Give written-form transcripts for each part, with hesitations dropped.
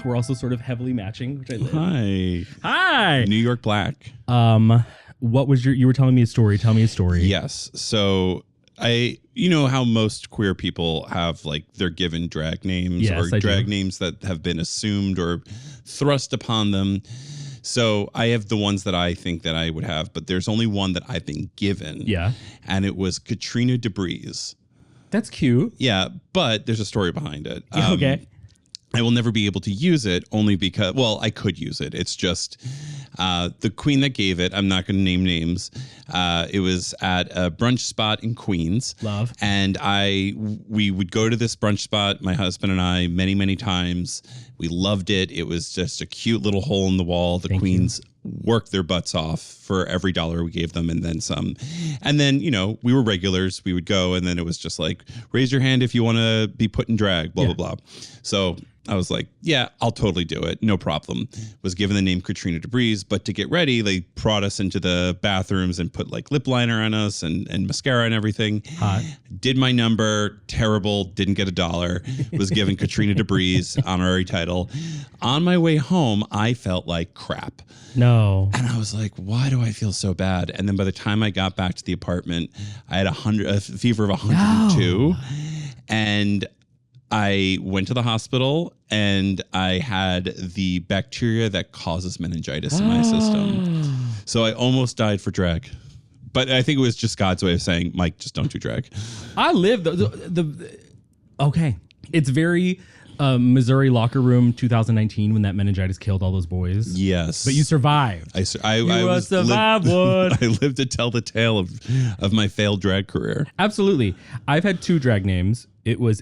We're also sort of heavily matching, which I love. Hi. New York Black. What was you were telling me a story. Tell me a story. Yes. So you know how most queer people have like their given drag names Yes, or I drag do. names that have been assumed or thrust upon them. So I have the ones that I think that I would have, but there's only one that I've been given. Yeah. And it was Katrina DeBreeze. That's cute. Yeah, but there's a story behind it. Okay. I will never be able to use it only because, well, I could use it. It's just the queen that gave it. I'm not going to name names. It was at a brunch spot in Queens. Love. And we would go to this brunch spot, my husband and I, many, many times. We loved it. It was just a cute little hole in the wall. The queens worked their butts off for every dollar we gave them and then some. And then, you know, we were regulars. We would go and then it was just like, raise your hand if you want to be put in drag, blah, blah, blah. So I was like, yeah, I'll totally do it. No problem. Was given the name Katrina DeBreeze, but to get ready, they brought us into the bathrooms and put like lip liner on us and mascara and everything. Hot. Did my number, terrible, didn't get $1. Was given Katrina DeBreeze, honorary title. On my way home, I felt like crap. No. And I was like, why do I feel so bad? And then by the time I got back to the apartment, I had a fever of 102. And I went to the hospital and I had the bacteria that causes meningitis in my system. So I almost died for drag. But I think it was just God's way of saying, Mike, just don't do drag. I live okay. It's very Missouri locker room 2019 when that meningitis killed all those boys. Yes. But you survived. I lived to tell the tale of my failed drag career. Absolutely. I've had 2 drag names. It was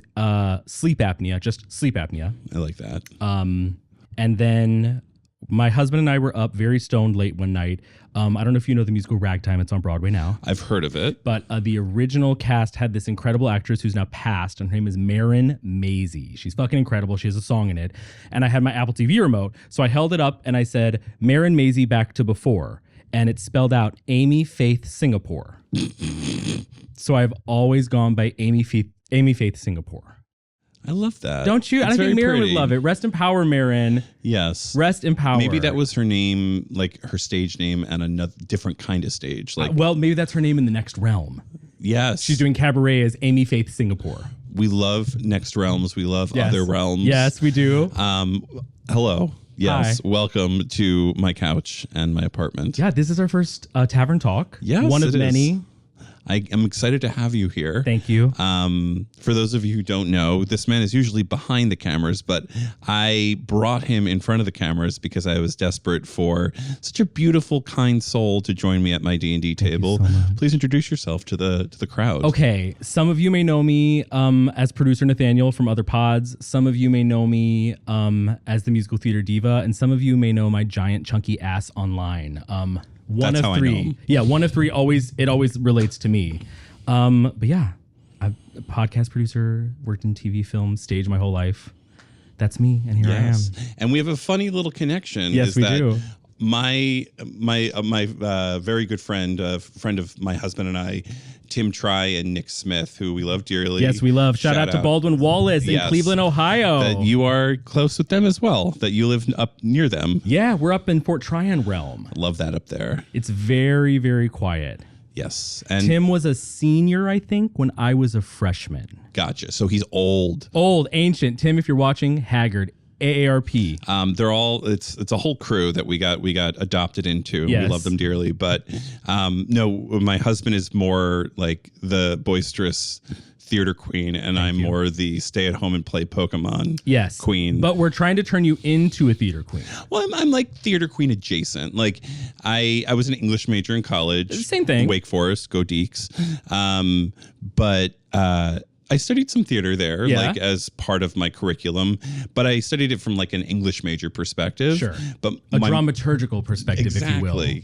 sleep apnea, just sleep apnea. I like that. And then my husband and I were up very stoned late one night. I don't know if you know the musical Ragtime. It's on Broadway now. I've heard of it. But the original cast had this incredible actress who's now passed, and her name is Marin Maisie. She's fucking incredible. She has a song in it. And I had my Apple TV remote, so I held it up and I said, Marin Maisie back to before. And it spelled out Amy Faith Singapore. So I've always gone by Amy Faith Singapore. I love that. Don't you? And I think Marin would love it. Rest in power, Marin. Yes. Rest in power. Maybe that was her name, like her stage name, and another different kind of stage. Like, well, maybe that's her name in the next realm. Yes. She's doing cabaret as Amy Faith Singapore. We love next realms. We love other realms. Yes, we do. Hello. Yes. Hi. Welcome to my couch and my apartment. Yeah, this is our first Tavern Talk. Yes, one of many. Is. I am excited to have you here. Thank you. For those of you who don't know, this man is usually behind the cameras, but I brought him in front of the cameras because I was desperate for such a beautiful, kind soul to join me at my D&D table. Please introduce yourself to the crowd. Okay. Some of you may know me as producer Nathanael from other pods. Some of you may know me as the musical theater diva, and some of you may know my giant chunky ass online. One That's of how I know 3. him. Yeah, one of 3. It always relates to me. But yeah, I'm a podcast producer, worked in TV, film, stage my whole life. That's me, and here I am. And we have a funny little connection. Yes, we do. My very good friend of my husband and I, Tim Try and Nick Smith, who we love dearly. Yes, we love. Shout out to Baldwin Wallace in Cleveland, Ohio. That you are close with them as well. That you live up near them. Yeah, we're up in Fort Tryon realm. Love that up there. It's very, very quiet. Yes. And Tim was a senior, I think, when I was a freshman. Gotcha. So he's old. Old, ancient. Tim, if you're watching, haggard. AARP. They're all it's a whole crew that we got adopted into. Yes. We love them dearly. But no, my husband is more like the boisterous theater queen, and I'm more the stay at home and play Pokemon queen. But we're trying to turn you into a theater queen. Well, I'm like theater queen adjacent. Like I was an English major in college. Same thing. Wake Forest, go Deeks. But I studied some theater there, like as part of my curriculum, but I studied it from like an English major perspective. Sure. But a dramaturgical perspective, exactly.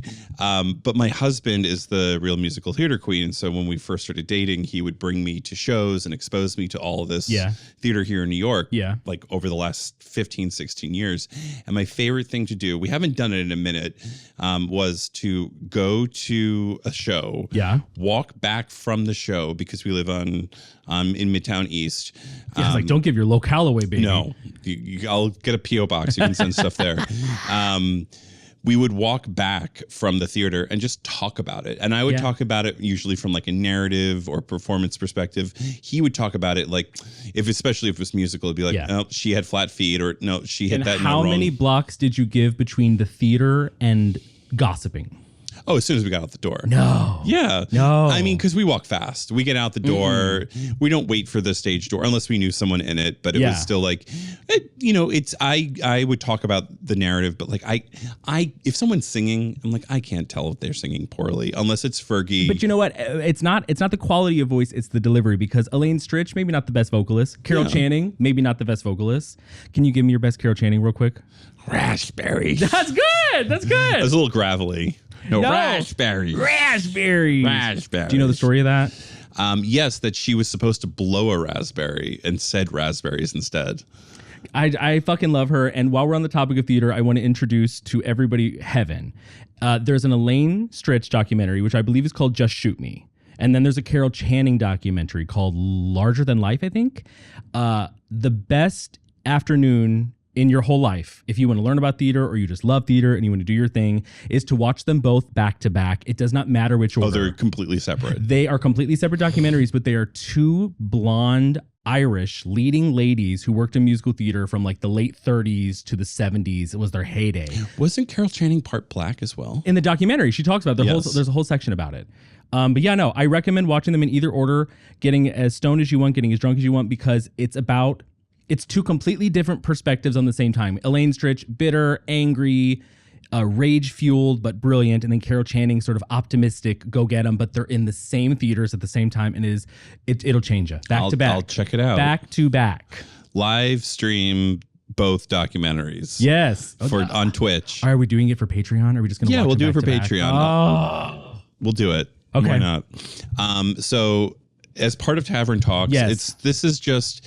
if you will. But my husband is the real musical theater queen. So when we first started dating, he would bring me to shows and expose me to all of this theater here in New York, like over the last 15, 16 years. And my favorite thing to do, we haven't done it in a minute, was to go to a show, walk back from the show because we live on in Midtown East. Yeah, it's like, don't give your locale away, baby. No, I'll get a P.O. box. You can send stuff there. We would walk back from the theater and just talk about it. And I would talk about it usually from like a narrative or performance perspective. He would talk about it like, especially if it was musical, it'd be like, oh, she had flat feet, or no, she hit that. How many blocks did you give between the theater and gossiping? Oh, as soon as we got out the door. No. Yeah. No. I mean, because we walk fast. We get out the door. We don't wait for the stage door unless we knew someone in it. But it was still like, I would talk about the narrative, but like if someone's singing, I'm like, I can't tell if they're singing poorly unless it's Fergie. But you know what? It's not the quality of voice, it's the delivery, because Elaine Stritch, maybe not the best vocalist. Carol Channing, maybe not the best vocalist. Can you give me your best Carol Channing real quick? Raspberry. That's good. That's good. It was a little gravelly. No, raspberry. Raspberry. Raspberry. Do you know the story of that? Yes, that she was supposed to blow a raspberry and said raspberries instead. I fucking love her. And while we're on the topic of theater, I want to introduce to everybody Heaven. There's an Elaine Stritch documentary, which I believe is called Just Shoot Me. And then there's a Carol Channing documentary called Larger Than Life, I think. The best afternoon in your whole life, if you want to learn about theater or you just love theater and you want to do your thing, is to watch them both back to back. It does not matter which order. Oh, they're completely separate. They are completely separate documentaries, but they are two blonde Irish leading ladies who worked in musical theater from like the late 30s to the 70s. It was their heyday. Wasn't Carol Channing part black as well? In the documentary, she talks about there's a whole section about it. But yeah, no, I recommend watching them in either order, getting as stoned as you want, getting as drunk as you want, because it's two completely different perspectives on the same time. Elaine Stritch, bitter, angry, rage-fueled, but brilliant. And then Carol Channing, sort of optimistic, go get them. But they're in the same theaters at the same time. And it'll change you. Back to back. I'll check it out. Back to back. Live stream both documentaries. Yes. On Twitch. Are we doing it for Patreon? Or are we just going to watch we'll do it for back? Patreon. Oh. We'll do it. Okay. Why not? So as part of Tavern Talks, this is just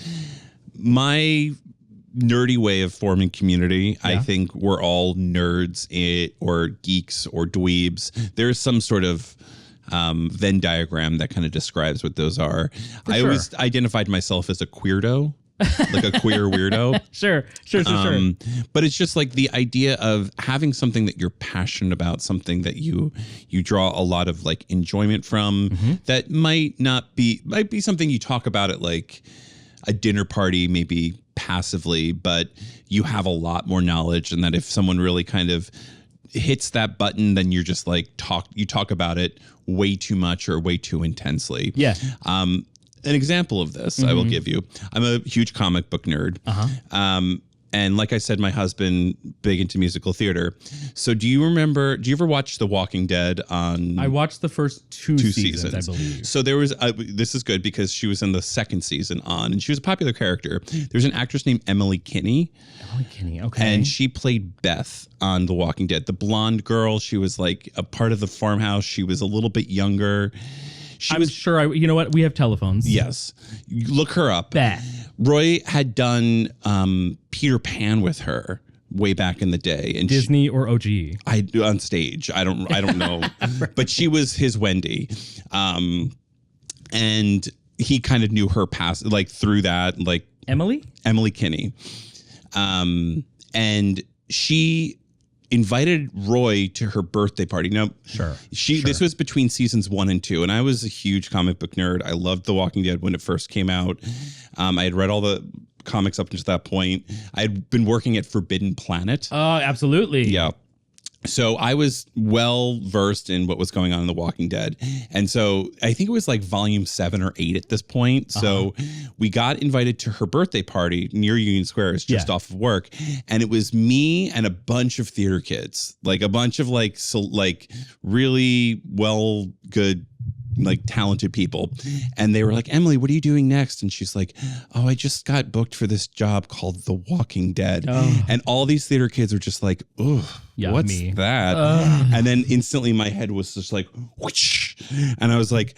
my nerdy way of forming community. I think we're all nerds or geeks or dweebs. There's some sort of Venn diagram that kind of describes what those are. I always identified myself as a queerdo, like a queer weirdo. Sure. But it's just like the idea of having something that you're passionate about, something that you draw a lot of like enjoyment from, that might be something you talk about at like a dinner party, maybe passively, but you have a lot more knowledge, and that if someone really kind of hits that button, then you're just like you talk about it way too much or way too intensely. Yeah. An example of this I will give you. I'm a huge comic book nerd. And like I said, my husband, big into musical theater. So do you ever watch The Walking Dead on... I watched the first two seasons, I believe. So there was, this is good because she was in the second season on, and she was a popular character. There's an actress named Emily Kinney. Okay. And she played Beth on The Walking Dead. The blonde girl, she was like a part of the farmhouse. She was a little bit younger. You know what? We have telephones. Yes. Look her up. Beth. Roy had done Peter Pan with her way back in the day, and Disney or OG. On stage. I don't know, but she was his Wendy, and he kind of knew her past, like through that, like Emily Kinney, and she invited Roy to her birthday party. Now, this was between seasons 1 and 2, and I was a huge comic book nerd. I loved The Walking Dead when it first came out. I had read all the comics up until that point. I had been working at Forbidden Planet. Oh, absolutely. Yeah. So I was well versed in what was going on in The Walking Dead. And so I think it was like volume 7 or 8 at this point. So we got invited to her birthday party near Union Square. It's just off of work. And it was me and a bunch of theater kids, like a bunch of like really good, like talented people. And they were like, Emily, what are you doing next? And she's like, oh, I just got booked for this job called The Walking Dead. And all these theater kids are just like, oh, what's that? And then instantly my head was just like, whoosh. And I was like,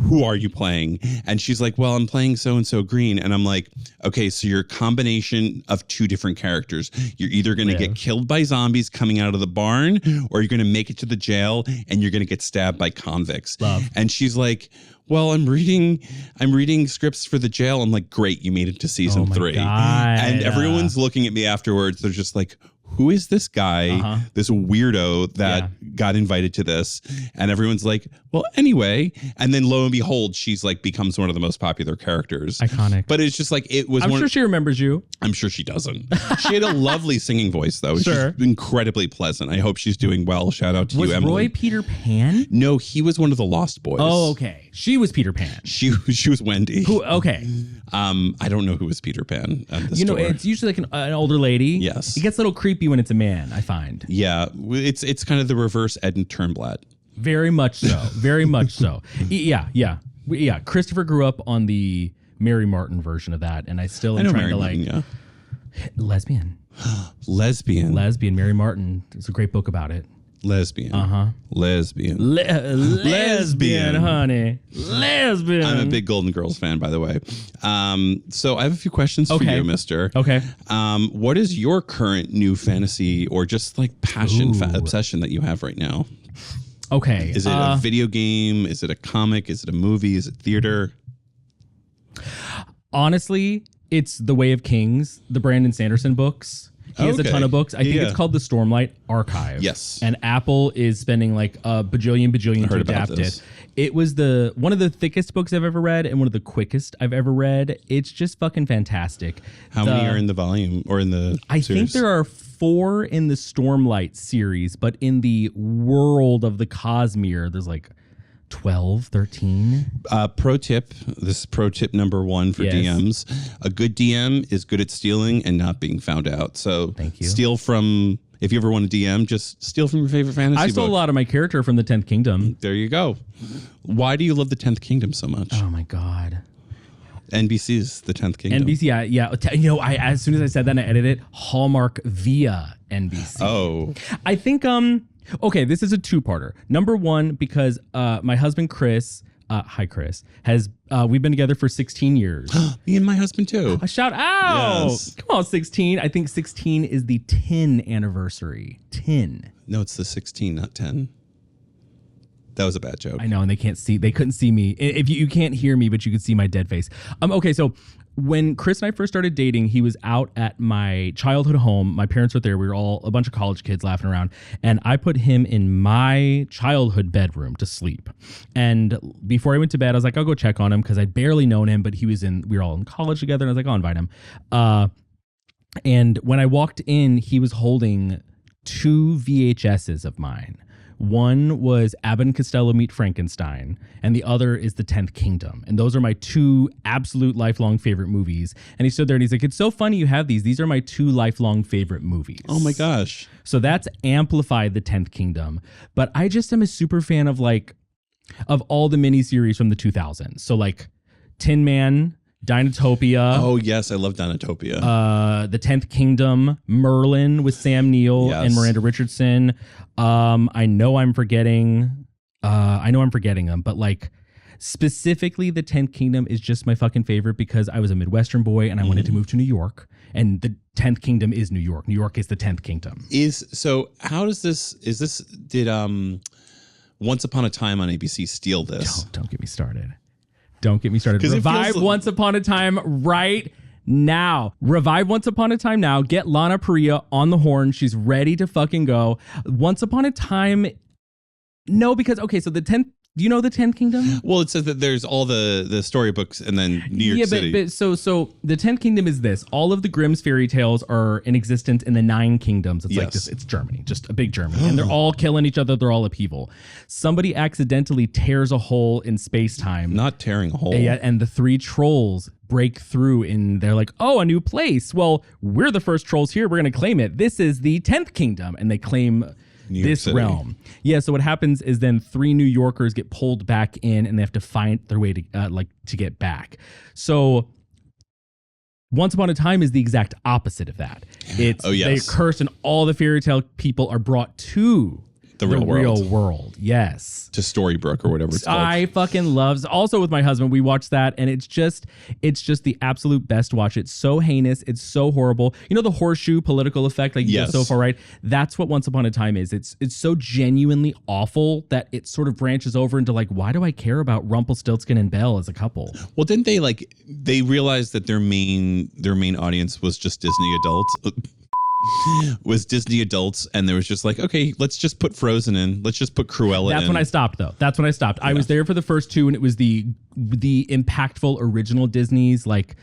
who are you playing? And she's like, well, I'm playing so-and-so Green. And I'm like, okay, so you're a combination of two different characters. You're either going to get killed by zombies coming out of the barn, or you're going to make it to the jail and you're going to get stabbed by convicts. Love. And she's like, well, I'm reading scripts for the jail. I'm like, great, you made it to season 3. God. And everyone's looking at me afterwards. They're just like, who is this guy, this weirdo that got invited to this? And everyone's like, well, anyway. And then lo and behold, she's like becomes one of the most popular characters. Iconic. But it's just like, it was I'm sure she remembers you. I'm sure she doesn't. She had a lovely singing voice, though. Sure. She's incredibly pleasant. I hope she's doing well. Shout out to you, Emily. Was Roy Peter Pan? No, he was one of the Lost Boys. Oh, okay. She was Peter Pan. She was Wendy. Who? Okay. I don't know who was Peter Pan at the store. It's usually like an older lady. Yes. It gets a little creepy when it's a man, I find. Yeah, it's kind of the reverse Ed and Turnblad. Very much so. Very much so. Yeah. Christopher grew up on the Mary Martin version of that, and I still am trying Mary to Martin, yeah. Lesbian. Lesbian. Mary Martin. There's a great book about it. Lesbian. Lesbian. Lesbian, honey. Lesbian. I'm a big Golden Girls fan, by the way. So I have a few questions for you, mister. Okay. What is your current new fantasy or just like obsession that you have right now? Okay. Is it a video game? Is it a comic? Is it a movie? Is it theater? Honestly, it's The Way of Kings, the Brandon Sanderson books. He has a ton of books. I think it's called the Stormlight Archive. Yes. And Apple is spending like a bajillion to adapt it. It was one of the thickest books I've ever read and one of the quickest I've ever read. It's just fucking fantastic. How many are in the volume or in the I series? think there are 4 in the Stormlight series, but in the world of the Cosmere, there's like 12, 13. Pro tip. This is pro tip number 1 for DMs. A good DM is good at stealing and not being found out. So thank you. Steal from, if you ever want to DM, just steal from your favorite fantasy I stole book. a lot of my character from the 10th Kingdom. There you go. Why do you love the 10th Kingdom so much? Oh my God. NBC's the 10th Kingdom. NBC, yeah. As soon as I said that and I edited it, Hallmark via NBC. Oh. I think, okay, this is a 2-parter. Number 1, because my husband, Chris, hi, Chris, we've been together for 16 years. Me and my husband, too. A shout out. Yes. Come on, 16. I think 16 is the 10 anniversary. 10. No, it's the 16, not 10. That was a bad joke. I know, and they couldn't see me. If you can't hear me, but you could see my dead face. Okay, so when Chris and I first started dating, he was out at my childhood home. My parents were there. We were all a bunch of college kids laughing around. And I put him in my childhood bedroom to sleep. And before I went to bed, I was like, I'll go check on him because I'd barely known him, but we were all in college together. And I was like, I'll invite him. And when I walked in, he was holding 2 VHSs of mine. One was Abbott and Costello Meet Frankenstein, and the other is The 10th Kingdom. And those are my 2 absolute lifelong favorite movies. And he stood there and he's like, it's so funny you have these. These are my 2 lifelong favorite movies. Oh my gosh. So that's amplified The 10th Kingdom. But I just am a super fan of all the miniseries from the 2000s. So like Tin Man, Dinotopia. Oh, yes. I love Dinotopia. The 10th Kingdom, Merlin with Sam Neill and Miranda Richardson. I know I'm forgetting them, but like specifically the 10th Kingdom is just my fucking favorite because I was a Midwestern boy and I wanted to move to New York, and the 10th Kingdom is New York. New York is the 10th Kingdom. Did Once Upon a Time on ABC steal this? Don't get me started. Don't get me started. Revive Once Upon a Time right now. Revive Once Upon a Time now. Get Lana Parrilla on the horn. She's ready to fucking go. Once Upon a Time. No, because, okay, so the 10th, do you know the 10th Kingdom? Well, it says that there's all the storybooks and then New York City. But so the 10th Kingdom is this. All of the Grimm's fairy tales are in existence in the 9 kingdoms. It's like this. It's Germany, just a big Germany. And they're all killing each other. They're all upheaval. Somebody accidentally tears a hole in space-time. Not tearing a hole. Yeah, and the 3 trolls break through and they're like, oh, a new place. Well, we're the first trolls here. We're going to claim it. This is the 10th Kingdom. And they claim this realm. Yeah, so what happens is then 3 New Yorkers get pulled back in and they have to find their way to get back. So Once Upon a Time is the exact opposite of that. It's they curse and all the fairy tale people are brought to The real world. Yes. To Storybrooke or whatever it's called. I fucking loves. Also with my husband, we watched that, and it's just the absolute best watch. It's so heinous. It's so horrible. You know the horseshoe political effect, like you go so far right. That's what Once Upon a Time is. It's so genuinely awful that it sort of branches over into like, why do I care about Rumpelstiltskin and Belle as a couple? Well, didn't they realized that their main audience was just Disney adults. And there was just like, okay, let's just put Frozen in. Let's just put Cruella in. That's when I stopped, though. That's when I stopped. I was there for the first two, and it was the impactful original Disneys, like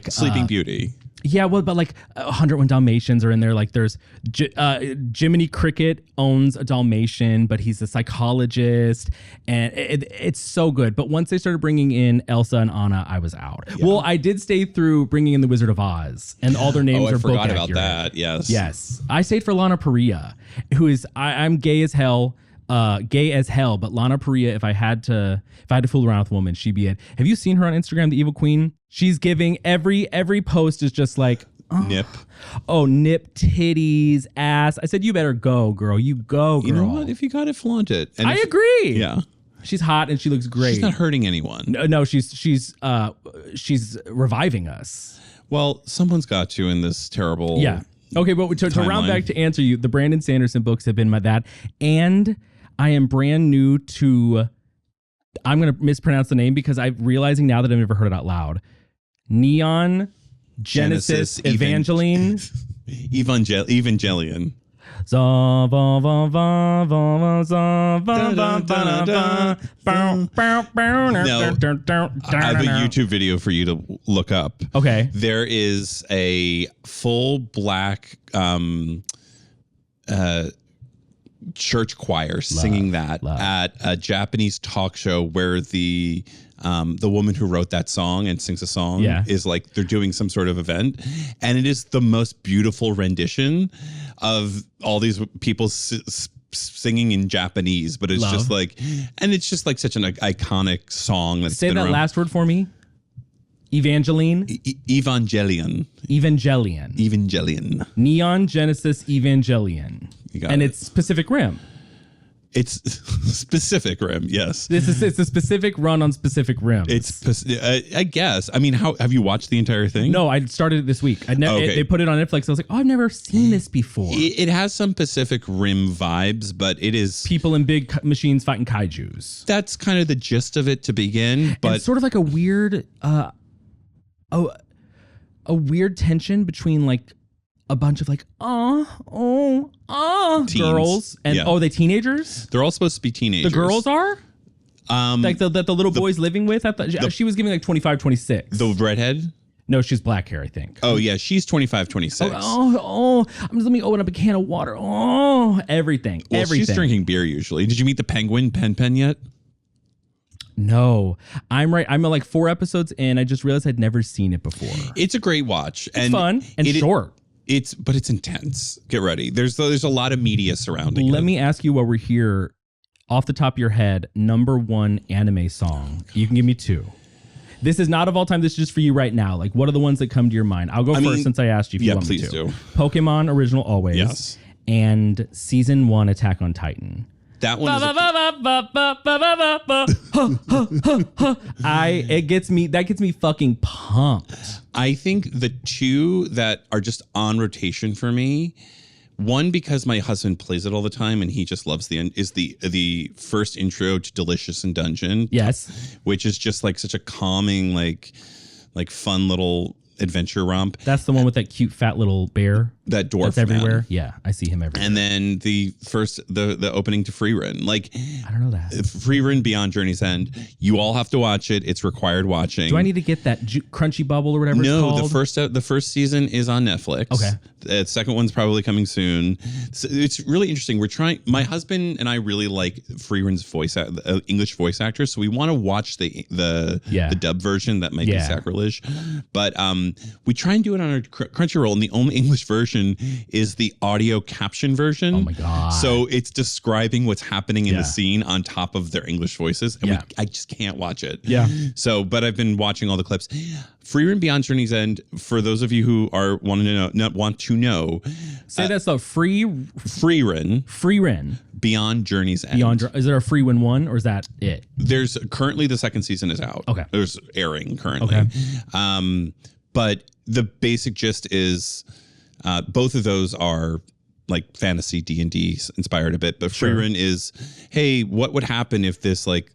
Sleeping Beauty. Yeah, well, but like 101 Dalmatians are in there. Like there's Jiminy Cricket owns a Dalmatian, but he's a psychologist, and it's so good. But once they started bringing in Elsa and Anna, I was out. Yeah. Well, I did stay through bringing in the Wizard of Oz, and all their names are book accurate. I forgot about that. Yes. I stayed for Lana Parrilla, who is I'm gay as hell. But Lana Parrilla, if I had to fool around with a woman, she'd be it. Have you seen her on Instagram, the Evil Queen? She's giving every post is just like nip. Oh, nip, titties, ass. I said, you better go, girl. You go, girl. You know what? If you got it, flaunt it. And I agree. Yeah. She's hot and she looks great. She's not hurting anyone. No, she's reviving us. Well, someone's got to in this terrible. Yeah. Okay, but to round back to answer you, the Brandon Sanderson books have been that, and I am brand new to. I'm going to mispronounce the name because I'm realizing now that I've never heard it out loud. Neon Genesis Evangeline. Evangelion. I have a YouTube video for you to look up. Okay. There is a full black church choir singing at a Japanese talk show where the woman who wrote that song and sings a song is like they're doing some sort of event, and it is the most beautiful rendition of all these people singing in Japanese, but it's just like, and it's just like such an iconic song. That's Say that last word for me. Evangeline. Evangelion. Neon Genesis Evangelion. It's Pacific Rim. It's Pacific Rim, yes. It's a specific run on specific rims. I guess. I mean, how have you watched the entire thing? No, I started it this week. They put it on Netflix. I was like, oh, I've never seen this before. It has some Pacific Rim vibes, but it is people in big machines fighting kaijus. That's kind of the gist of it to begin. But it's sort of like a weird, a weird tension between like a bunch of like teens. Girls and are they teenagers? They're all supposed to be teenagers. The girls are like the little boy's living with. I thought she was giving like 25, 26. The redhead. No, she's black hair, I think. Oh yeah, she's 25, 26. Let me open up a can of water. Everything. She's drinking beer usually. Did you meet the penguin Pen yet? No, I'm like 4 episodes in. I just realized I'd never seen it before. It's a great watch. It's fun and short. But it's intense. Get ready. There's a lot of media surrounding it. Let me ask you while we're here, off the top of your head, number 1 anime song. You can give me 2. This is not of all time. This is just for you right now. Like, what are the ones that come to your mind? I'll go first since I asked you if you want me to. Yeah, please do. Pokemon Original Always. Yes. And Season 1 Attack on Titan. That one that gets me fucking pumped. I think the 2 that are just on rotation for me, one because my husband plays it all the time and he just loves is the first intro to Delicious in Dungeon. Yes. Which is just like such a calming, like fun little adventure romp. That's the one with that cute fat little bear. That dwarf that's everywhere. Man. Yeah, I see him everywhere. And then the opening to Freerun. Like, I don't know that. Freerun Beyond Journey's End. You all have to watch it. It's required watching. Do I need to get that Crunchy Bubble or whatever it's called? No, the first season is on Netflix. Okay. The second one's probably coming soon. So it's really interesting. My husband and I really like Freerun's English voice actors, so we want to watch the dub version. That might be sacrilege. But we try and do it on our Crunchyroll, and the only English version version is the audio caption version. Oh my God. So it's describing what's happening in the scene on top of their English voices. And I just can't watch it. Yeah. So, but I've been watching all the clips. Freerun Beyond Journey's End, for those of you who are want to know. Say that's the Freerun Beyond Journey's End. Is there a Freerun 1 or is that it? There's currently the second season is out. Okay. There's airing currently. Okay. But the basic gist is both of those are like fantasy D&D inspired a bit, but Freerun is, hey, what would happen if this like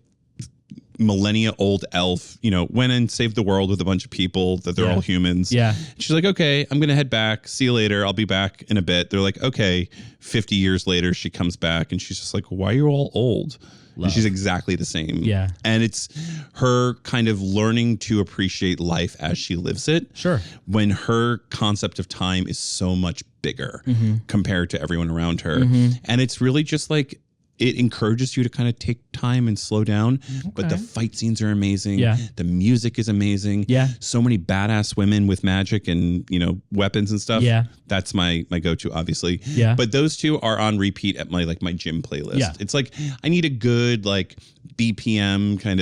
millennia old elf, went and saved the world with a bunch of people that they're all humans. Yeah. She's like, okay, I'm going to head back. See you later. I'll be back in a bit. They're like, okay. 50 years later, she comes back and she's just like, why are you all old? And she's exactly the same. Yeah. And it's her kind of learning to appreciate life as she lives it. Sure. When her concept of time is so much bigger compared to everyone around her. And it's really just like, it encourages you to kind of take time and slow down. Okay. But the fight scenes are amazing. Yeah. The music is amazing. Yeah. So many badass women with magic and, weapons and stuff. Yeah. That's my go-to, obviously. Yeah. But those two are on repeat at my gym playlist. Yeah. It's like, I need a good BPM kind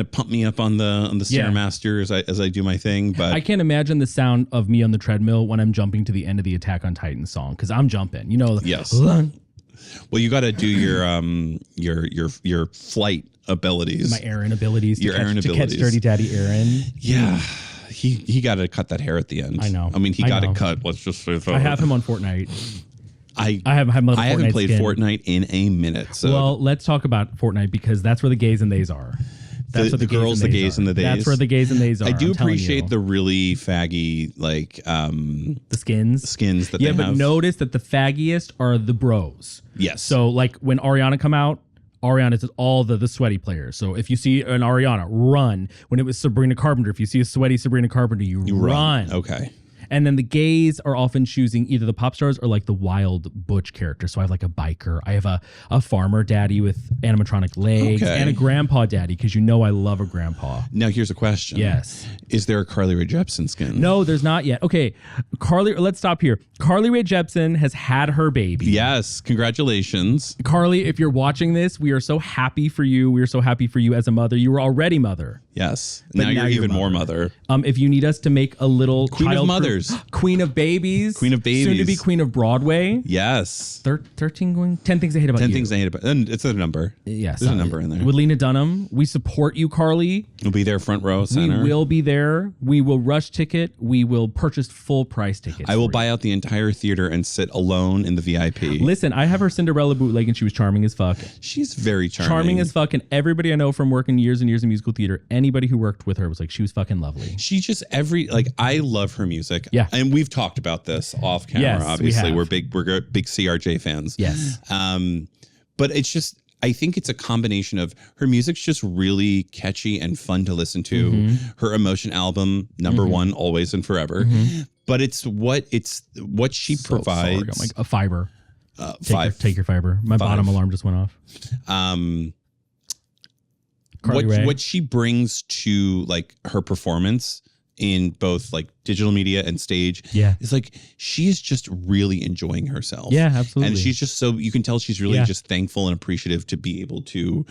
of pump me up on the Stairmaster as I do my thing. But I can't imagine the sound of me on the treadmill when I'm jumping to the end of the Attack on Titan song, because I'm jumping. Yes. Well, you got to do your flight abilities. My Aaron abilities. To catch Dirty Daddy Aaron. Yeah. He got to cut that hair at the end. I know. I mean, he got it cut. Let's just say that. I have him on Fortnite. I haven't played Fortnite in a minute. So. Well, let's talk about Fortnite, because that's where the gays and theys are. That's what the girls, the gays, and the theys. That's where the gays and theys are. I do appreciate the really faggy, the skins that they have. Yeah, but notice that the faggiest are the bros. Yes. So when Ariana come out, Ariana's all the sweaty players. So if you see an Ariana, run. When it was Sabrina Carpenter, if you see a sweaty Sabrina Carpenter, you run. Okay. And then the gays are often choosing either the pop stars or the wild butch character. So I have a biker. I have a farmer daddy with animatronic legs and a grandpa daddy, because I love a grandpa. Now here's a question. Yes. Is there a Carly Rae Jepsen skin? No, there's not yet. Okay, let's stop here. Carly Rae Jepsen has had her baby. Yes, congratulations. Carly, if you're watching this, we are so happy for you. We are so happy for you as a mother. You were already mother. Yes. Now you're even more mother. If you need us to make a little Queen of Mothers. Queen of Babies. Queen of Babies. Soon to be Queen of Broadway. Yes. 13 going? 10 Things I Hate About You. 10 Things I Hate About You. It's a number. Yes. There's a number in there. With Lena Dunham. We support you, Carly. We'll be there front row center. We will be there. We will rush ticket. We will purchase full price tickets. I will buy out the entire theater and sit alone in the VIP. Listen, I have her Cinderella bootleg and she was charming as fuck. She's very charming. Charming as fuck. And everybody I know from working years and years in musical theater, anybody who worked with her was she was fucking lovely. She just I love her music. Yeah. And we've talked about this off camera. Yes, obviously. we're big CRJ fans. Yes. But it's just, I think it's a combination of her music's just really catchy and fun to listen to. Her Emotion album, number one, always and forever. But it's what she provides. Sorry, a fiber. Take your fiber. My bottom alarm just went off. What she brings to her performance in both digital media and stage is she is just really enjoying herself. Yeah, absolutely. And she's just you can tell she's really just thankful and appreciative to be able to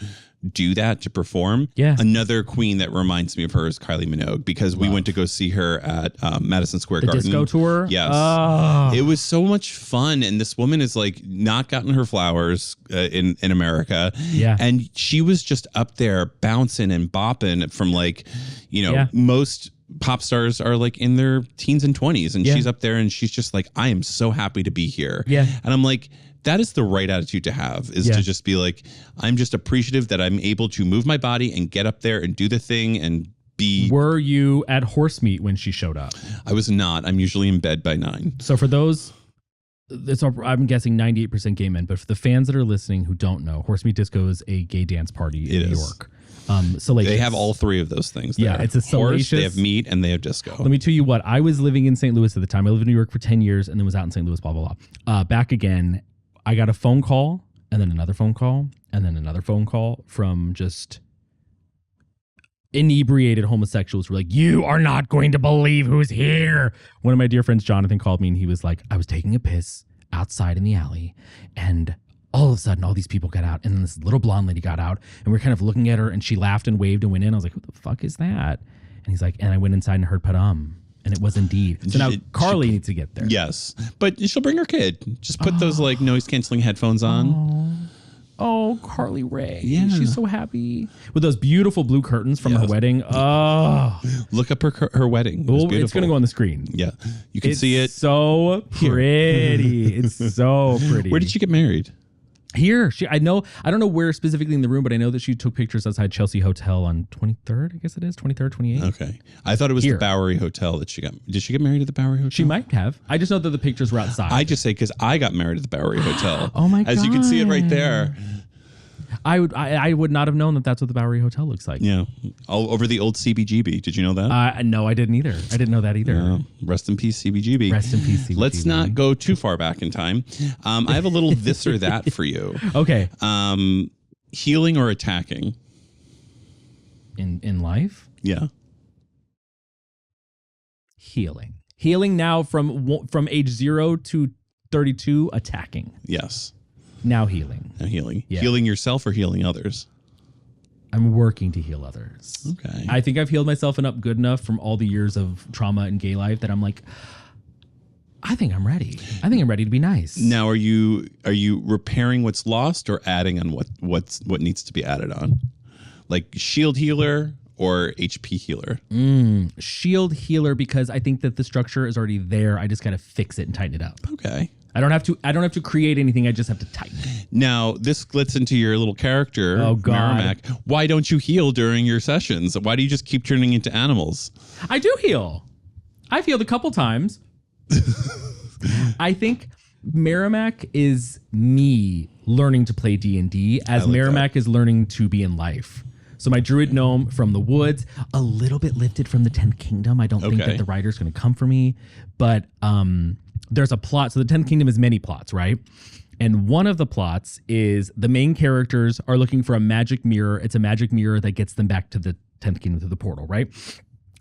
do that, to perform. Yeah. Another queen that reminds me of her is Kylie Minogue, because we went to go see her at Madison Square Garden. The disco tour? Yes. Oh. It was so much fun. And this woman is not gotten her flowers in America. Yeah. And she was just up there bouncing and bopping from most pop stars are in their teens and 20s, and she's up there and she's just I am so happy to be here. Yeah. And I'm that is the right attitude to have, is to just be I'm just appreciative that I'm able to move my body and get up there and do the thing and be. Were you at Horse Meat when she showed up? I was not. I'm usually in bed by 9. So for those, I'm guessing 98% gay men, but for the fans that are listening who don't know, Horse Meat Disco is a gay dance party in New York. Salacious. They have all three of those things there. Yeah, it's a salacious. Horse, they have meat, and they have disco. Let me tell you what, I was living in St. Louis at the time. I lived in New York for 10 years and then was out in St. Louis, blah, blah, blah. Back again, I got a phone call and then another phone call and then another phone call from just inebriated homosexuals were like, you are not going to believe who's here. One of my dear friends, Jonathan, called me and he was like, I was taking a piss outside in the alley and all of a sudden all these people got out and then this little blonde lady got out and we're kind of looking at her and she laughed and waved and went in. I was like, who the fuck is that? And he's like, and I went inside and heard Padam. And it was indeed. So now Carly needs to get there. Yes. But she'll bring her kid. Just put those like noise canceling headphones on. Oh, Carly Rae. Yeah. She's so happy. With those beautiful blue curtains from her wedding. Oh. Look up her wedding. It's going to go on the screen. Yeah. You can see it. So pretty. It's so pretty. Where did she get married? Here. I don't know where specifically in the room, but I know that she took pictures outside Chelsea Hotel on 23rd, I guess it is, 23rd, 28th. Okay. I thought it was the Bowery Hotel that she got. Did she get married at the Bowery Hotel? She might have. I just know that the pictures were outside. I just say because I got married at the Bowery Hotel. Oh my God. As you can see it right there. I would not have known that that's what the Bowery Hotel looks like. Yeah. All over the old CBGB. Did you know that? No, I didn't either. I didn't know that either. Rest in peace, CBGB. Rest in peace, CBGB. Let's not go too far back in time. I have a little this or that for you. Okay. Healing or attacking? In life? Yeah. Healing. Healing now from age 0 to 32, attacking. Yes. Now healing. Now healing. Yeah. Healing yourself or healing others? I'm working to heal others. Okay. I think I've healed myself good enough from all the years of trauma and gay life that I'm like, I think I'm ready. I think I'm ready to be nice. Now, are you repairing what's lost or adding on what needs to be added on? Like shield healer or HP healer? Shield healer, because I think that the structure is already there. I just got to fix it and tighten it up. Okay. I don't have to create anything. I just have to tighten it. Now, this splits into your little character, Oh, God. Merrimack. Why don't you heal during your sessions? Why do you just keep turning into animals? I do heal. I've healed a couple times. I think Merrimack is me learning to play D&D as Merrimack is learning to be in life. So my druid gnome from the woods, a little bit lifted from the 10th Kingdom. I don't think that the writer's going to come for me, but there's a plot. So the 10th Kingdom is many plots, right? And one of the plots is the main characters are looking for a magic mirror. It's a magic mirror that gets them back to the 10th Kingdom through the portal, right?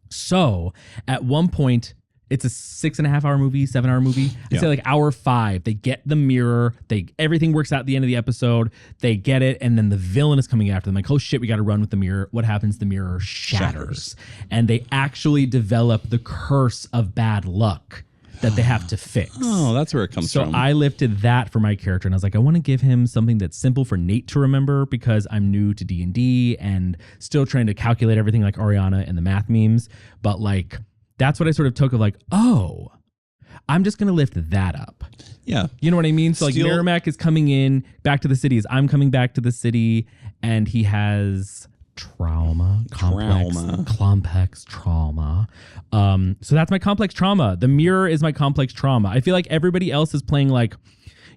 So at one point, it's a 6.5 hour movie, 7 hour movie. I'd say like hour 5, they get the mirror. Everything works out at the end of the episode. They get it. And then the villain is coming after them. Like, oh shit, we got to run with the mirror. What happens? The mirror shatters. And they actually develop the curse of bad luck that they have to fix. Oh, that's where it comes from. So I lifted that for my character, and I was like, I want to give him something that's simple for Nate to remember because I'm new to D&D and still trying to calculate everything like Ariana and the math memes. But like, that's what I sort of took of like, oh, I'm just going to lift that up. Yeah. You know what I mean? So like Merrimack is coming in back to the city as I'm coming back to the city, and he has complex trauma. So that's my complex trauma. The mirror is my complex trauma. I feel like everybody else is playing like,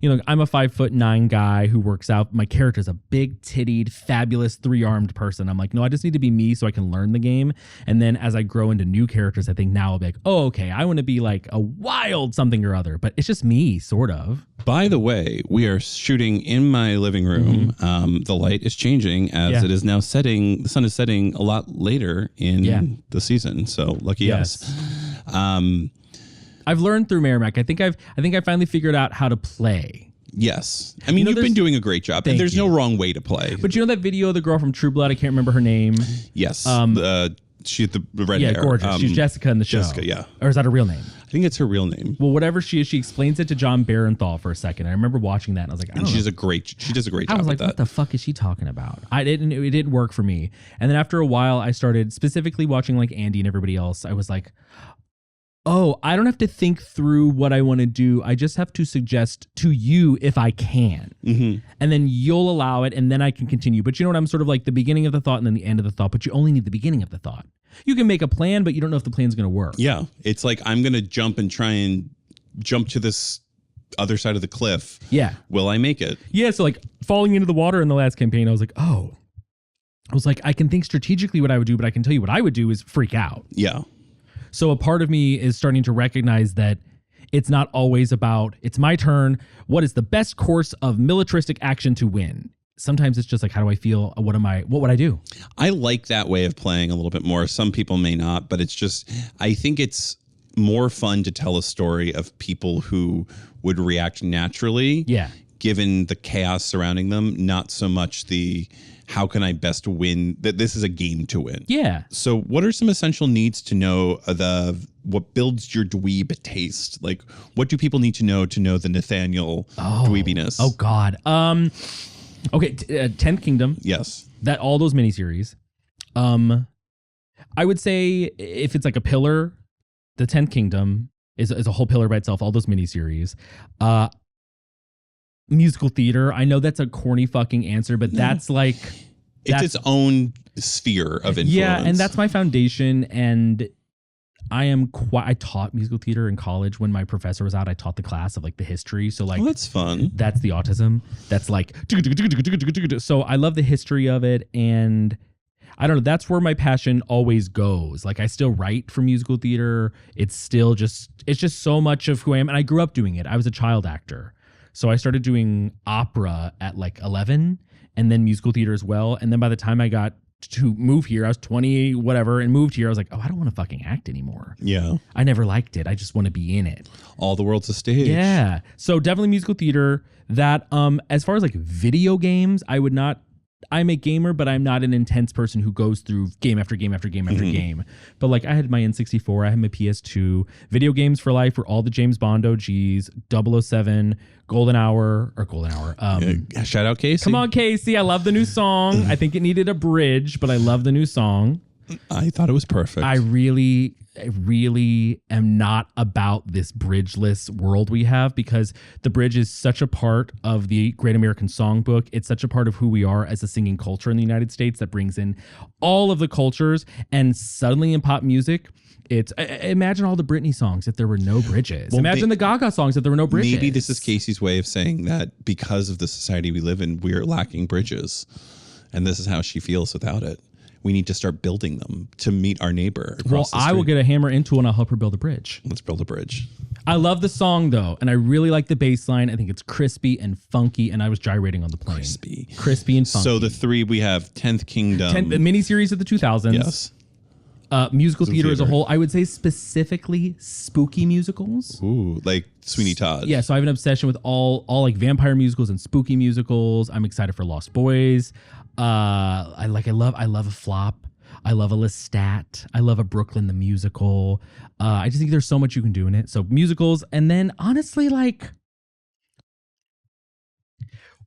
you know, I'm a 5'9" guy who works out. My character is a big tittied, fabulous 3-armed person. I'm like, no, I just need to be me so I can learn the game. And then as I grow into new characters, I think now I'll be like, oh, okay, I want to be like a wild something or other. But it's just me, sort of. By the way, we are shooting in my living room. The light is changing as it is now setting. The sun is setting a lot later in the season. So lucky us. I've learned through Merrimack. I think I finally figured out how to play. Yes. I mean, you've been doing a great job. And there's no wrong way to play. But you know that video of the girl from True Blood? I can't remember her name. Yes. She had the red hair. Yeah, gorgeous. She's Jessica in the show. Jessica, yeah. Or is that her real name? I think it's her real name. Well, whatever she is, she explains it to John Barenthal for a second. I remember watching that and I was like, she does a great job I was like, with that. what the fuck is she talking about? It didn't work for me. And then after a while, I started specifically watching like Andy and everybody else. I was like, oh, I don't have to think through what I want to do. I just have to suggest to you if I can. And then you'll allow it and then I can continue. But you know what? I'm sort of like the beginning of the thought and then the end of the thought, but you only need the beginning of the thought. You can make a plan, but you don't know if the plan's going to work. Yeah. It's like, I'm going to jump and try and jump to this other side of the cliff. Yeah. Will I make it? Yeah. So like falling into the water in the last campaign, I was like, I can think strategically what I would do, but I can tell you what I would do is freak out. Yeah. So a part of me is starting to recognize that it's not always about, it's my turn. What is the best course of militaristic action to win? sometimes it's just like, how do I feel? What would I do? I like that way of playing a little bit more. Some people may not, but it's just, I think it's more fun to tell a story of people who would react naturally. Yeah. Given the chaos surrounding them, not so much the how can I best win, that this is a game to win. Yeah. So what are some essential needs to know what builds your dweeb taste? Like, what do people need to know the Nathanael dweebiness? Oh God. Okay. 10th Kingdom. Yes. That all those miniseries. I would say if it's like a pillar, the 10th Kingdom is a whole pillar by itself. All those miniseries. Musical theater. I know that's a corny fucking answer, but that's like it's its own sphere of influence. Yeah, and that's my foundation. And I taught musical theater in college. When my professor was out, I taught the class of like the history. So like, that's fun. That's the autism. That's like, so I love the history of it. And I don't know, that's where my passion always goes. Like I still write for musical theater. It's just so much of who I am. And I grew up doing it. I was a child actor. So I started doing opera at like 11 and then musical theater as well. And then by the time I got to move here, I was 20, whatever, and moved here. I was like, oh, I don't want to fucking act anymore. Yeah. I never liked it. I just want to be in it. All the world's a stage. Yeah. So definitely musical theater. That as far as like video games, I'm a gamer, but I'm not an intense person who goes through game after game after game after game. But like I had my N64, I had my PS2. Video games for life were all the James Bond OGs, 007, Golden Hour. Shout out Casey. Come on, Casey. I love the new song. I think it needed a bridge, but I love the new song. I thought it was perfect. I really am not about this bridgeless world we have, because the bridge is such a part of the Great American Songbook. It's such a part of who we are as a singing culture in the United States that brings in all of the cultures. And suddenly in pop music, it's imagine all the Britney songs if there were no bridges. Well, imagine the Gaga songs if there were no bridges. Maybe this is Casey's way of saying that because of the society we live in, we're lacking bridges. And this is how she feels without it. We need to start building them to meet our neighbor across the street. I will get a hammer into it and I'll help her build a bridge. Let's build a bridge. I love the song though, and I really like the bass line. I think it's crispy and funky, and I was gyrating on the plane. Crispy and funky. So the three we have 10th Kingdom. The miniseries of the 2000s. Yes. Musical theater as a whole. I would say specifically spooky musicals. Ooh, like Sweeney Todd. Yeah, so I have an obsession with all like vampire musicals and spooky musicals. I'm excited for Lost Boys. I love a flop. I love a Lestat. I love a Brooklyn the musical. I just think there's so much you can do in it. So musicals, and then honestly, like,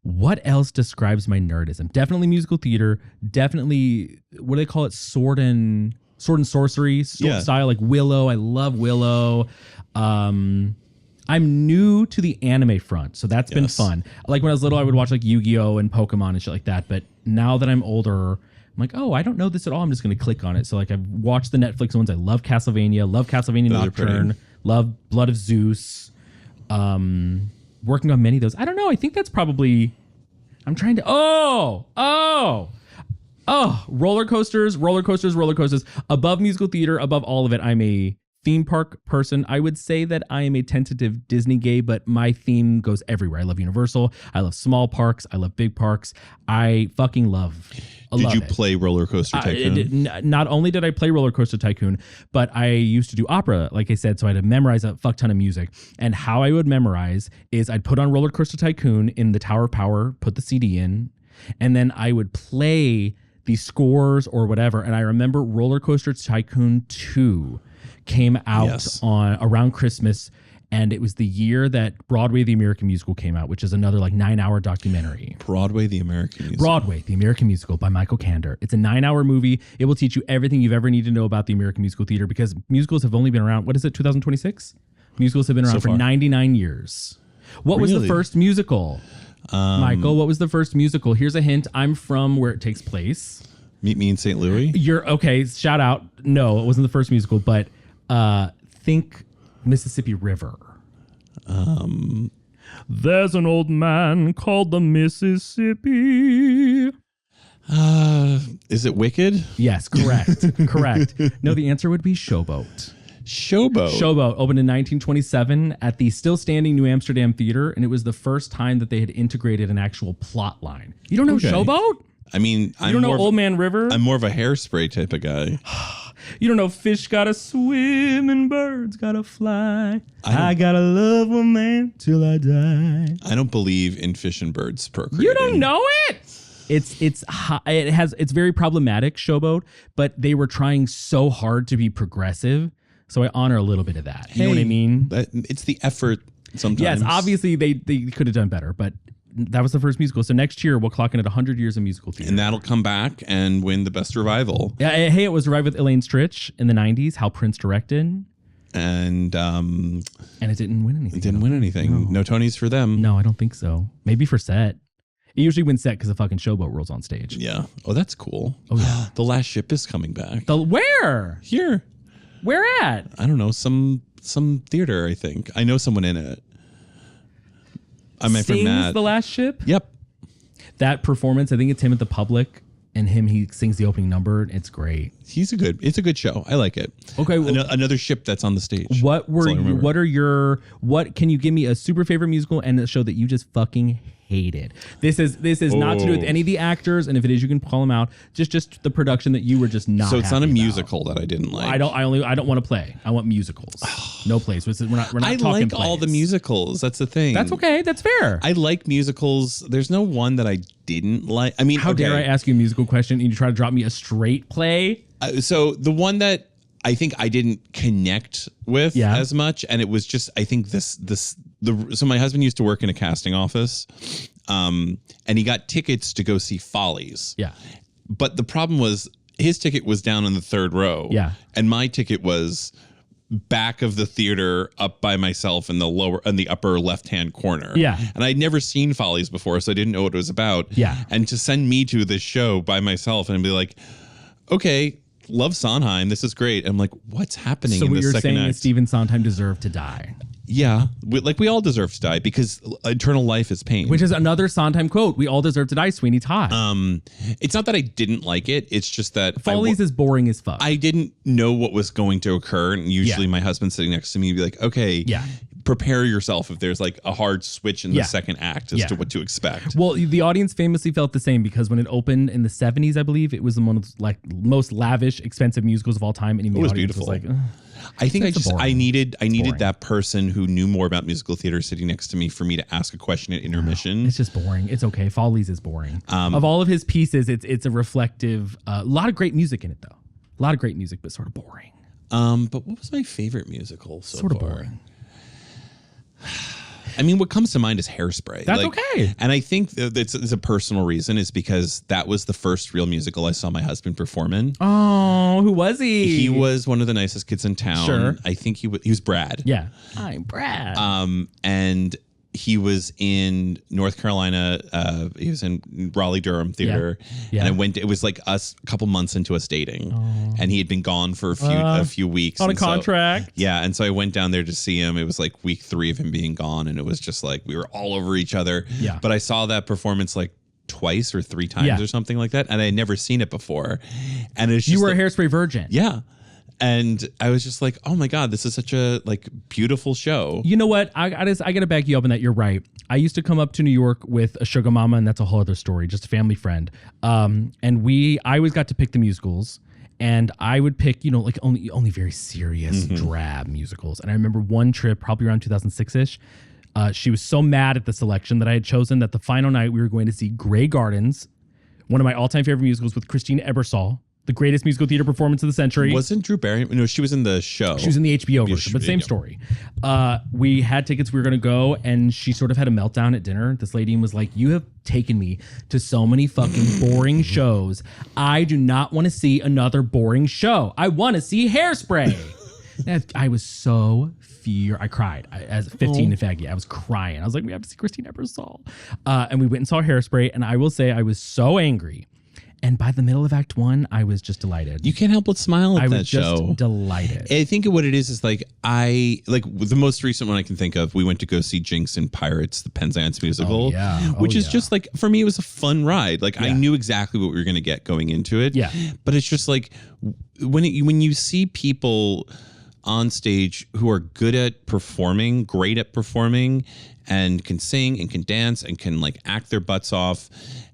what else describes my nerdism? Definitely musical theater. Definitely, what do they call it? Sword and sorcery style, like Willow. I love Willow. I'm new to the anime front, so that's been fun. Like when I was little, I would watch like Yu-Gi-Oh! And Pokemon and shit like that. But now that I'm older, I'm like, oh, I don't know this at all. I'm just going to click on it. So like I've watched the Netflix ones. I love Castlevania. Love Castlevania Nocturne. Love Blood of Zeus. Working on many of those. I don't know. I think that's probably. I'm trying to. Roller coasters. Above musical theater, above all of it, I'm a theme park person. I would say that I am a tentative Disney gay, but my theme goes everywhere. I love Universal. I love small parks. I love big parks. I fucking love. Did you play Roller Coaster Tycoon? Not only did I play Roller Coaster Tycoon, but I used to do opera, like I said, so I had to memorize a fuck ton of music. And how I would memorize is I'd put on Roller Coaster Tycoon in the Tower of Power, put the CD in, and then I would play the scores or whatever. And I remember Roller Coaster Tycoon 2 came out on around Christmas, and it was the year that Broadway the American Musical came out, which is another like 9-hour documentary. Broadway the American Musical by Michael Kander. It's a 9-hour movie. It will teach you everything you've ever needed to know about the American musical theater, because musicals have only been around, 2026? Musicals have been around for 99 years. What was the first musical? Michael, what was the first musical? Here's a hint. I'm from where it takes place. Meet Me in St. Louis? You're okay. Shout out. No, it wasn't the first musical, but think Mississippi River. There's an old man called the Mississippi. Is it Wicked? Yes, correct. Correct. No, the answer would be Showboat. Showboat opened in 1927 at the still standing New Amsterdam Theater, and it was the first time that they had integrated an actual plot line. You don't know Showboat? I mean, you don't know Old Man River? I'm more of a Hairspray type of guy. You don't know fish gotta swim and birds gotta fly. I gotta love a man till I die. I don't believe in fish and birds procreating. You don't know it? It's very problematic, Showboat, but they were trying so hard to be progressive. So I honor a little bit of that. You know what I mean? It's the effort sometimes. Yes, obviously they could have done better, but that was the first musical. So next year, we'll clock in at 100 years of musical theater. And that'll come back and win the best revival. Yeah, hey, it was revived with Elaine Stritch in the 90s, Hal Prince directed. And it didn't win anything. It didn't win anything. No Tonys for them. No, I don't think so. Maybe for set. It usually wins set because the fucking Showboat rules on stage. Yeah. Oh, that's cool. Oh, yeah. The Last Ship is coming back. Where? Here. Where at? I don't know. Some theater, I think. I know someone in it. My friend Matt. The Last Ship? Yep. That performance, I think it's him at the Public, and he sings the opening number. It's great. It's a good show. I like it. Okay. Well, another ship that's on the stage. What can you give me a super favorite musical and a show that you just fucking hated? This is not to do with any of the actors, and if it is, you can call them out. Just the production that you were just not. So it's not a happy musical that I didn't like. I don't want to play. I want musicals. No plays. We're not talking I like plays. All the musicals. That's the thing. That's okay. That's fair. I like musicals. There's no one that I didn't like. I mean, how dare I ask you a musical question and you try to drop me a straight play? So the one that I think I didn't connect with as much, and it was just, I think so my husband used to work in a casting office, and he got tickets to go see Follies. Yeah. But the problem was his ticket was down in the third row. Yeah. And my ticket was back of the theater, up by myself in the upper left-hand corner. Yeah. And I'd never seen Follies before, so I didn't know what it was about. Yeah. And to send me to this show by myself and be like, okay, love Sondheim, this is great. I'm like, what's happening in the second act? So what you're saying is Stephen Sondheim deserved to die. Yeah, we all deserve to die because eternal life is pain. Which is another Sondheim quote. We all deserve to die, Sweeney Todd. It's not that I didn't like it. It's just that Follies is boring as fuck. I didn't know what was going to occur. And usually my husband's sitting next to me and be like, okay, prepare yourself if there's like a hard switch in the second act as to what to expect. Well, the audience famously felt the same because when it opened in the 70s, I believe, it was one of the most lavish, expensive musicals of all time. And it was beautiful. Was like, I think I needed that person who knew more about musical theater sitting next to me for me to ask a question at intermission. It's just boring. It's okay. Follies is boring. Of all of his pieces, it's a reflective. A lot of great music in it, though. A lot of great music, but sort of boring. But what was my favorite musical so sort far? Of boring. I mean, what comes to mind is Hairspray. That's okay. And I think it's a personal reason is because that was the first real musical I saw my husband perform in. Oh, who was he? He was one of the nicest kids in town. Sure. I think he was Brad. Yeah. I'm Brad. And he was in North Carolina. He was in Raleigh-Durham Theater. Yeah. And it was like us a couple months into us dating. Oh. And he had been gone for a few weeks. On a contract. And so I went down there to see him. It was like week 3 of him being gone. And it was just like we were all over each other. Yeah. But I saw that performance like twice or 3 times or something like that. And I had never seen it before. And it's just you were a Hairspray virgin. Yeah. And I was just like, oh my God, this is such a beautiful show. You know what? I got to back you up in that. You're right. I used to come up to New York with a sugar mama, and that's a whole other story, just a family friend. And I always got to pick the musicals, and I would pick, only very serious, drab musicals. And I remember one trip, probably around 2006-ish, she was so mad at the selection that I had chosen that the final night we were going to see Grey Gardens, one of my all-time favorite musicals with Christine Ebersol. The greatest musical theater performance of the century. Wasn't Drew Barrymore? No, she was in the show. She was in the HBO version, but same story. We had tickets. We were going to go, and she sort of had a meltdown at dinner. This lady was like, you have taken me to so many fucking boring shows. I do not want to see another boring show. I want to see Hairspray. I was so I cried. As 15 and faggy, I was crying. I was like, we have to see Christine Ebersol. And we went and saw Hairspray, and I will say I was so angry. And by the middle of Act 1, I was just delighted. You can't help but smile at that show. I was just delighted. I think what it is the most recent one I can think of, we went to go see Jinx and Pirates, the Penzance musical. Which is just for me, it was a fun ride. I knew exactly what we were going to get going into it. Yeah. But it's just when you see people on stage who are good at performing, great at performing, and can sing and can dance and can like act their butts off.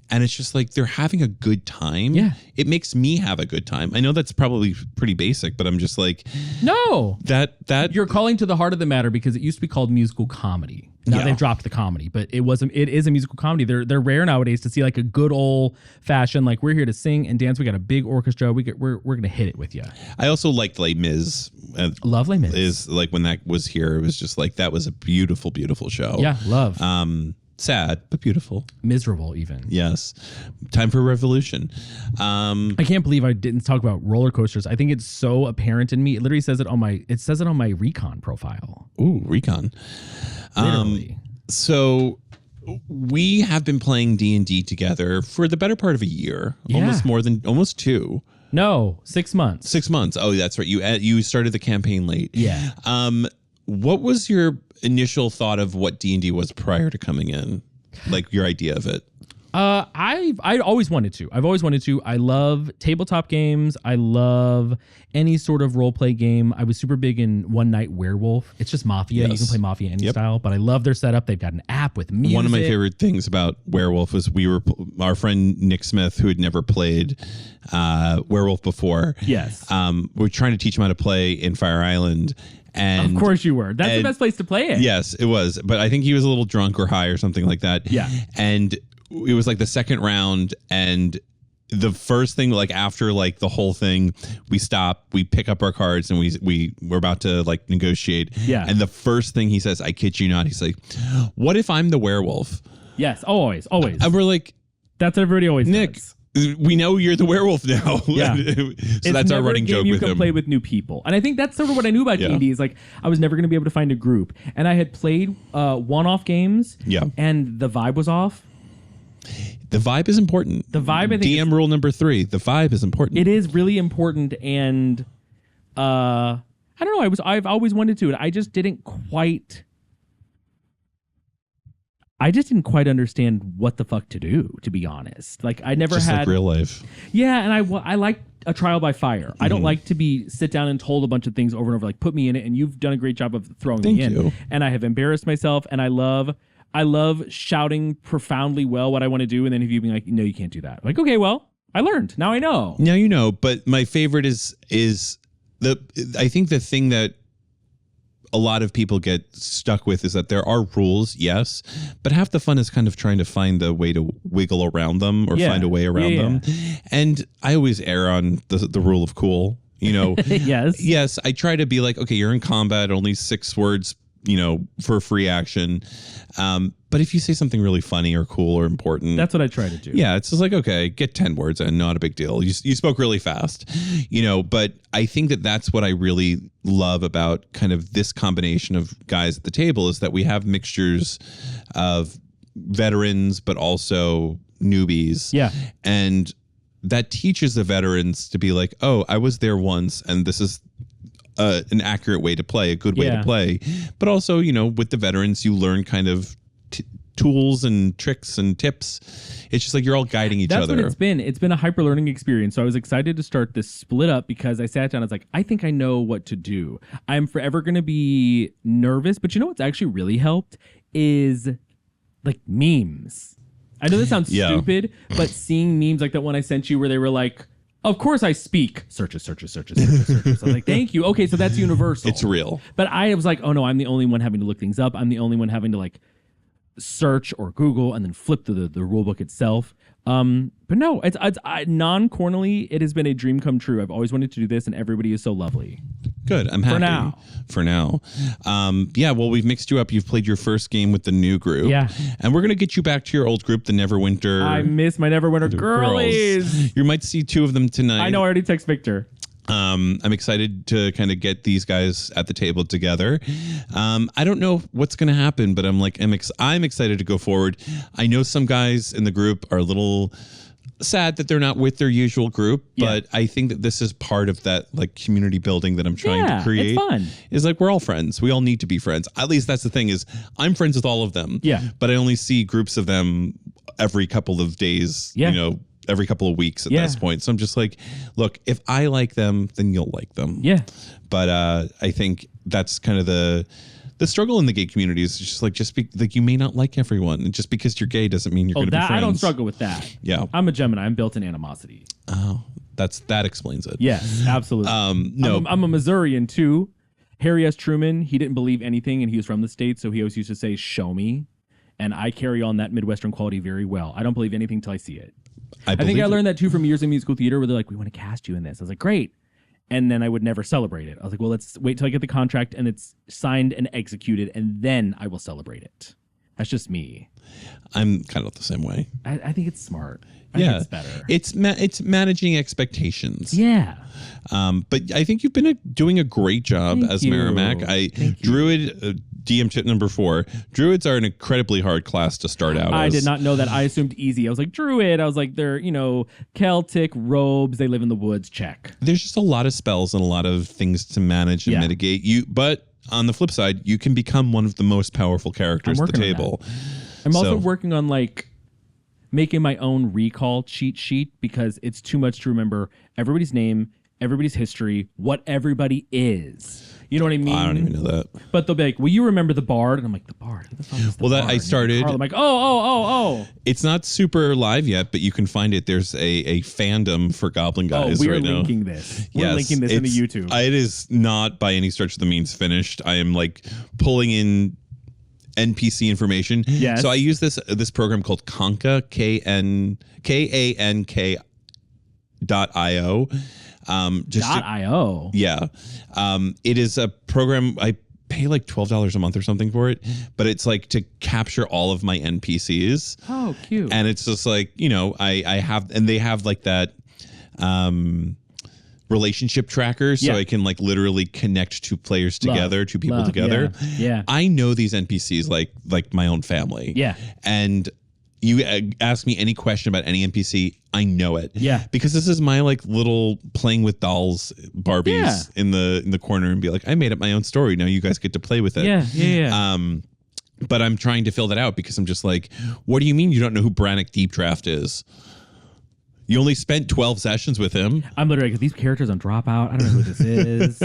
And it's just like they're having a good time. Yeah. It makes me have a good time. I know that's probably pretty basic, but I'm just like, no, that you're calling to the heart of the matter, because it used to be called musical comedy. Now they've dropped the comedy, but it is a musical comedy. They're rare nowadays to see like a good old fashioned, like, we're here to sing and dance. We got a big orchestra. We're going to hit it with you. I also liked Les Mis. Lovely Miz. Is like when that was here, it was just like, that was a beautiful, beautiful show. Yeah. Love. Sad, but beautiful. Miserable even. Yes. Time for revolution. I can't believe I didn't talk about roller coasters. I think it's so apparent in me. It literally says it on my Recon profile. Ooh, Recon. Literally. So we have been playing D&D together for the better part of a year. Yeah. Almost 2. No, 6 months. 6 months. Oh, that's right. You started the campaign late. Yeah. What was your initial thought of what D&D was prior to coming in? Like your idea of it? I always wanted to. I've always wanted to. I love tabletop games. I love any sort of role play game. I was super big in One Night Werewolf. It's just Mafia. Yes. You can play Mafia any style, but I love their setup. They've got an app with music. One of my favorite things about Werewolf was our friend Nick Smith, who had never played Werewolf before. Yes. We're trying to teach him how to play in Fire Island. And of course you were. That's the best place to play it. Yes, it was. But I think he was a little drunk or high or something like that. Yeah. And it was like the second round, and the first thing, like after like the whole thing, we stop, we pick up our cards, and we're about to like negotiate. Yeah. And the first thing he says, I kid you not, he's like, "What if I'm the werewolf?" Yes, always. And we're like, that's what everybody always Nick, does. we know you're the werewolf now. Yeah. So that's our running joke with him. You can play with new people. And I think that's sort of what I knew about D&D is like, I was never going to be able to find a group. And I had played one-off games. Yeah. And the vibe was off. The vibe is important. The vibe, I think, DM rule number 3, the vibe is important. It is really important. And I don't know, I've always wanted to. I just didn't quite understand what the fuck to do, to be honest. Like, I never just had like real life. Yeah, and I like a trial by fire. I don't like to sit down and told a bunch of things over and over, like, put me in it, and you've done a great job of throwing me in. Thank you. And I have embarrassed myself, and I love shouting profoundly well what I want to do, and then if you being like, no, you can't do that. Like, okay, well, I learned. Now I know. Now you know, but my favorite is I think the thing that a lot of people get stuck with is that there are rules, yes, but half the fun is kind of trying to find the way to wiggle around them or find a way around them. And I always err on the rule of cool, you know. Yes, I try to be like, okay, you're in combat, only 6 words, you know, for free action. But if you say something really funny or cool or important, that's what I try to do. Yeah, it's just like, okay, get 10 words and not a big deal. You spoke really fast, you know, but I think that that's what I really love about kind of this combination of guys at the table is that we have mixtures of veterans, but also newbies. Yeah. And that teaches the veterans to be like, oh, I was there once and this is an accurate way to play, a good way to play. But also, you know, with the veterans, you learn kind of tools and tricks and tips. It's just like you're all guiding each other. That's what it's been. It's been a hyper learning experience. So I was excited to start this split up because I sat down. I was like, I think I know what to do. I'm forever going to be nervous. But you know what's actually really helped is like memes. I know this sounds stupid, but seeing memes like that one I sent you where they were like, of course I speak. Searches. I was like, thank you. Okay, so that's universal. It's real. But I was like, oh no, I'm the only one having to look things up. I'm the only one having to like search or Google and then flip to the rule book itself. But no, it's non-cornily, it has been a dream come true. I've always wanted to do this, and everybody is so lovely. Good. I'm happy. For now. Yeah, well, we've mixed you up. You've played your first game with the new group. Yeah. And we're going to get you back to your old group, the Neverwinter. I miss my Neverwinter girlies. You might see 2 of them tonight. I know, I already text Victor. I'm excited to kind of get these guys at the table together. I don't know what's going to happen, but I'm excited to go forward. I know some guys in the group are a little sad that they're not with their usual group, but I think that this is part of that like community building that I'm trying to create. It's fun. Is like we're all friends. We all need to be friends. At least that's the thing is I'm friends with all of them. Yeah. But I only see groups of them every couple of days, you know, every couple of weeks at this point. So I'm just like, look, if I like them, then you'll like them. Yeah. But I think that's kind of the struggle in the gay community is just like you may not like everyone, and just because you're gay doesn't mean you're going to be friends. I don't struggle with that. Yeah, I'm a Gemini. I'm built in animosity. Oh, that explains it. Yes, absolutely. No, I'm a Missourian too. Harry S. Truman, he didn't believe anything, and he was from the States, so he always used to say, "Show me," and I carry on that Midwestern quality very well. I don't believe anything till I see it. I think I learned that too from years in musical theater, where they're like, "We want to cast you in this." I was like, "Great." And then I would never celebrate it. I was like, well, let's wait till I get the contract and it's signed and executed, and then I will celebrate it. That's just me. I'm kind of the same way. I think it's smart. I think it's better. It's managing expectations. Yeah. But I think you've been doing a great job as Merrimack. Druid, DM tip number 4. Druids are an incredibly hard class to start out as. I did not know that. I assumed easy. I was like, Druid. I was like, they're, Celtic robes. They live in the woods. Check. There's just a lot of spells and a lot of things to manage and mitigate. But on the flip side, you can become one of the most powerful characters at the table. I'm also working on making my own recall cheat sheet, because it's too much to remember everybody's name, everybody's history, what everybody is. You know what I mean? I don't even know that. But they'll be like, will you remember the Bard? And I'm like, the Bard? Who the fuck is the Bard? I started. I'm like, oh. It's not super live yet, but you can find it. There's a fandom for Goblin Guys right now. We're linking this. We're linking this into YouTube. It is not by any stretch of the means finished. I am pulling in NPC information. Yes. So I use this program called Kanka, KANK.io. .io. Yeah. It is a program. I pay $12 a month or something for it, but it's to capture all of my NPCs. Oh, cute. And it's just I have, and they have that relationship tracker, so I can literally connect two players together, two people together. Yeah. I know these NPCs like my own family. Yeah. And you ask me any question about any NPC, I know it. Yeah. Because this is my little playing with dolls Barbies in the corner, and be like, I made up my own story. Now you guys get to play with it. Yeah. But I'm trying to fill that out, because I'm just what do you mean you don't know who Brannick Deep Draft is? You only spent 12 sessions with him. I'm literally these characters on Dropout. I don't know who this is.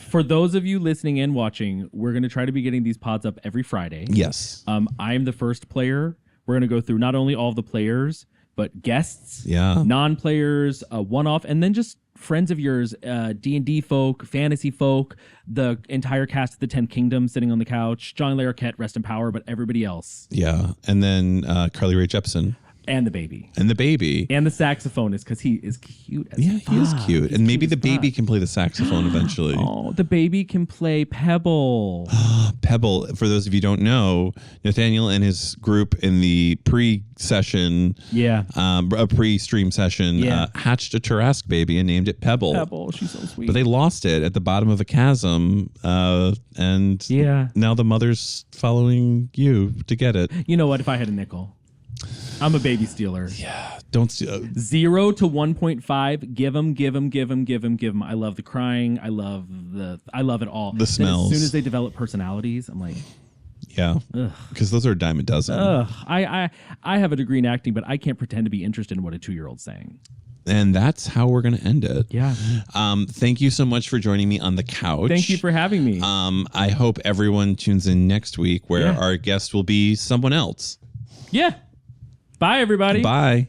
For those of you listening and watching, we're going to try to be getting these pods up every Friday. Yes. I'm the first player. We're going to go through not only all of the players, but guests, non-players, one-off, and then just friends of yours, D&D folk, fantasy folk, the entire cast of the 10 Kingdoms sitting on the couch, John Larroquette, rest in power, but everybody else. Yeah. And then Carly Rae Jepsen. And the baby. And the baby. And the saxophonist, because he is cute as fuck. He is cute. He's and maybe cute the baby can play the saxophone eventually. Oh, the baby can play Pebble. Pebble, for those of you who don't know, Nathanael and his group in the pre-session, a pre-stream session, hatched a Tarrasque baby and named it Pebble. Pebble, she's so sweet. But they lost it at the bottom of a chasm, and now the mother's following you to get it. You know what? If I had a nickel, I'm a baby stealer. Yeah, don't steal. 0 to 1.5. Give them. I love the crying. I love it all. The smells. As soon as they develop personalities, I'm like, because those are a dime a dozen. I have a degree in acting, but I can't pretend to be interested in what a 2-year-old's saying. And that's how we're going to end it. Yeah. Thank you so much for joining me on the couch. Thank you for having me. I hope everyone tunes in next week, where our guest will be someone else. Yeah. Bye, everybody. Bye.